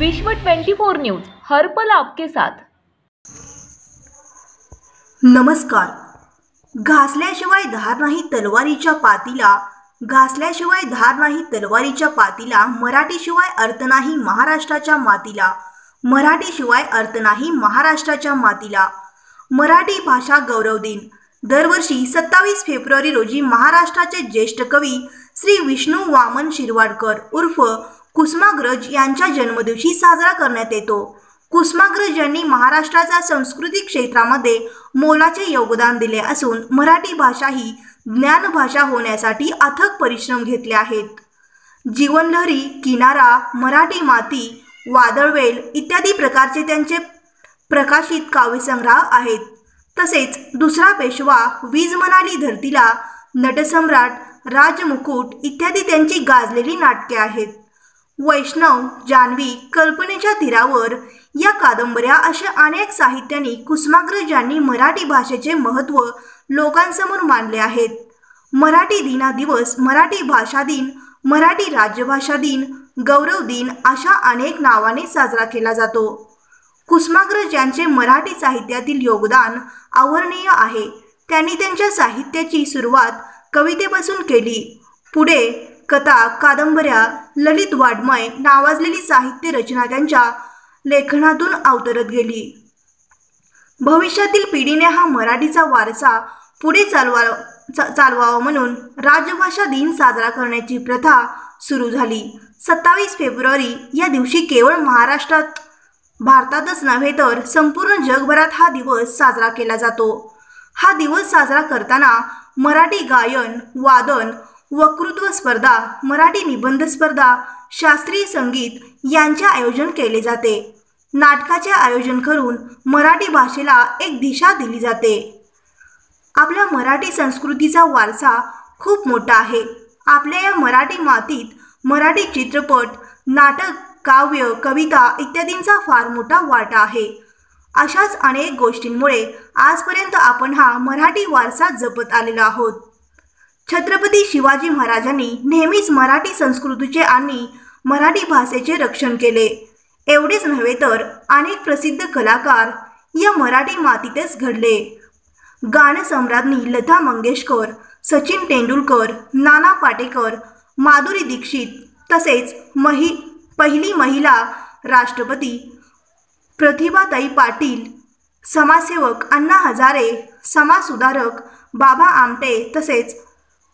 विश्व 24 न्यूज हर पल आपके साथ। नमस्कार। घासल्याशिवाय धार नाही तलवारीच्या पातीला, घासल्याशिवाय धार नाही तलवारीच्या पातीला, मराठीशिवाय अर्थ नाही महाराष्ट्राच्या मातीला, मराठीशिवाय अर्थ नाही महाराष्ट्राच्या मातीला। मराठी भाषा गौरव दिन दरवर्षी 27 फेब्रुवारी रोजी महाराष्ट्राचे ज्येष्ठ कवी श्री विष्णू वामन शिरवाडकर उर्फ कुसुमाग्रज यांच्या जन्मदिवशी साजरा करण्यात येतो। कुसुमाग्रज यांनी महाराष्ट्राच्या सांस्कृतिक क्षेत्रामध्ये मोलाचे योगदान दिले असून मराठी भाषा ही ज्ञानभाषा होण्यासाठी अथक परिश्रम घेतले आहेत। जीवनलहरी, किनारा, मराठी माती, वादळवेल इत्यादी प्रकारचे त्यांचे प्रकाशित काव्यसंग्रह आहेत। तसेच दुसरा पेशवा, वीज म्हणाली धरतीला, नटसम्राट, राजमुकुट इत्यादी त्यांची गाजलेली नाटके आहेत। वैष्णव, जान्हवी, कल्पनेच्या तीरावर या कादंबऱ्या अशा अनेक साहित्यांनी कुसुमाग्रज यांनी मराठी भाषेचे महत्त्व लोकांसमोर मांडले आहेत। मराठी दिनादिवस, मराठी भाषा दिन, मराठी राज्यभाषा दिन, गौरव दिन अशा अनेक नावाने साजरा केला जातो। कुसुमाग्रज यांचे मराठी साहित्यातील योगदान अवर्णनीय आहे। त्यांनी त्यांच्या साहित्याची सुरुवात कवितेपासून केली, पुढे कथा, कादंबऱ्या, ललित वाङ्मय नावाजलेली साहित्य रचना त्यांच्या लेखनातून अवतरत गेली। भविष्यातील पिढीने हा मराठीचा वारसा पुढे चालवावा म्हणून राजभाषा दिन साजरा करण्याची प्रथा सुरू झाली। 27 फेब्रुवारी या दिवशी केवळ भारतातच नव्हे तर संपूर्ण जगभरात हा दिवस साजरा केला जातो। हा दिवस साजरा करताना मराठी गायन, वादन, वक्तृत्व स्पर्धा, मराठी निबंध स्पर्धा, शास्त्रीय संगीत यांचे आयोजन केले जाते। नाटकाचे आयोजन करून मराठी भाषेला एक दिशा दिली जाते। आपल्या मराठी संस्कृतीचा वारसा खूप मोठा आहे। आपल्या या मराठी मातीत मराठी चित्रपट, नाटक, काव्य, कविता इत्यादींचा फार मोठा वाटा आहे। अशाच अनेक गोष्टींमुळे आजपर्यंत आपण हा मराठी वारसा जपत आलेलो आहोत। छत्रपती शिवाजी महाराजांनी नेहमीच मराठी संस्कृतीचे आणि मराठी भाषेचे रक्षण केले। एवढेच नव्हे तर अनेक प्रसिद्ध कलाकार या मराठी मातीतच घडले। गानसम्राज्ञी लता मंगेशकर, सचिन तेंडुलकर, नाना पाटेकर, माधुरी दीक्षित तसेच पहिली महिला राष्ट्रपती प्रतिभाताई पाटील, समाजसेवक अण्णा हजारे, समाजसुधारक बाबा आमटे तसेच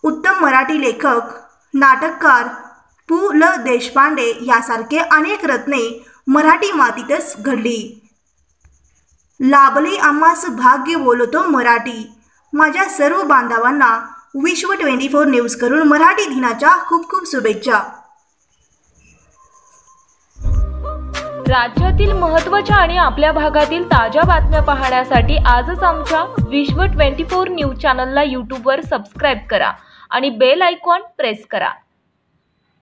उत्तम मराठी लेखक, नाटककार पु. ल. देशपांडे यासारखे अनेक रत्ने मराठी मातीतच घडली। लाभले आम्हास भाग्य बोलतो मराठी। माझ्या सर्व बांधवांना विश्व 24 न्यूज करून मराठी दिनाच्या खूप खूप शुभेच्छा। राज्यातील महत्त्वाच्या आणि आपल्या भागातील ताज्या बातम्या पाहण्यासाठी आजच आमच्या विश्व 24 न्यूज चॅनलला यूट्यूबवर सबस्क्राईब करा आणि बेल आयकॉन प्रेस करा।